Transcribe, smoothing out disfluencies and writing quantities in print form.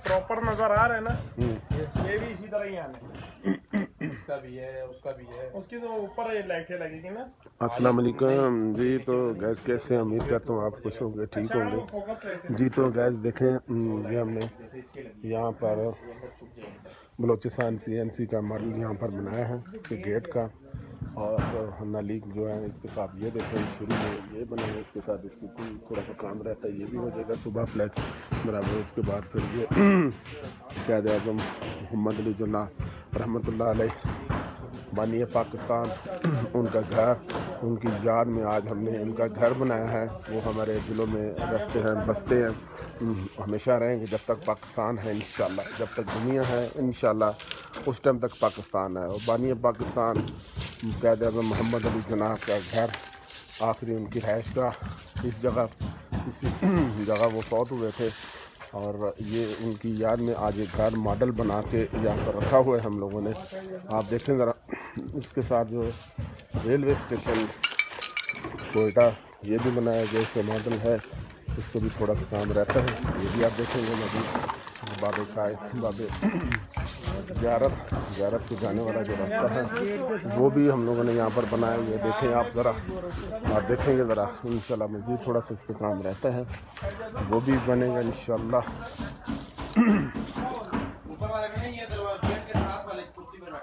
Proper नजर आ रहे हैं ना, ये भी इसी तरह ही आने, इसका भी है, उसका भी है, उसकी तो ऊपर ये लाइटें लगेगी ना। अस्सलाम वालेकुम जी। तो गैस कैसे हैं? उम्मीद करता हूँ आप खुश होंगे, ठीक होंगे फोकस लाइटें जी। तो गैस देखें, ये हमने यहाँ पर बलोचिस्तान CNC का मॉडल यहाँ पर बनाया है, इसके गेट का। और नाली जो है इसके साथ ये देखें, शुरू में ये बने हैं, इसके साथ इसकी कोई थोड़ा सा काम रहता है, ये भी हो जाएगा सुबह फ्लैग बराबर। उसके बाद फिर ये क़ायद आज़म मोहम्मद अली जिन्ना रहमतुल्लाह अलैह बानी पाकिस्तान, उनका घर, उनकी याद में आज हमने उनका घर बनाया है। वो हमारे दिलों में रस्ते हैं, बसते हैं, हमेशा रहेंगे जब तक पाकिस्तान है इंशाल्लाह। जब तक दुनिया है इंशाल्लाह उस टाइम तक पाकिस्तान है। और बानी पाकिस्तान क़ायद आज़म मोहम्मद अली जिन्ना का घर, आखिरी उनकी रहाइश का इस जगह वो फौत हुए थे। और ये उनकी याद में आज एक घर मॉडल बना के यहाँ पर रखा हुआ है हम लोगों ने। आप देखें ज़रा, इसके साथ जो रेलवे स्टेशन कोयटा ये भी बनाया गया, इसका मॉडल है, इसको भी थोड़ा सा काम रहता है, ये भी आप देखेंगे। नदी बाबे बाबे ज़ियारत को जाने वाला जो रास्ता है वो भी हम लोगों ने यहाँ पर बनाया हुआ है। देखें आप ज़रा, आप देखेंगे ज़रा, इंशाल्लाह मज़ीद थोड़ा सा इस पर काम रहता है, वो भी बनेगा इंशाल्लाह।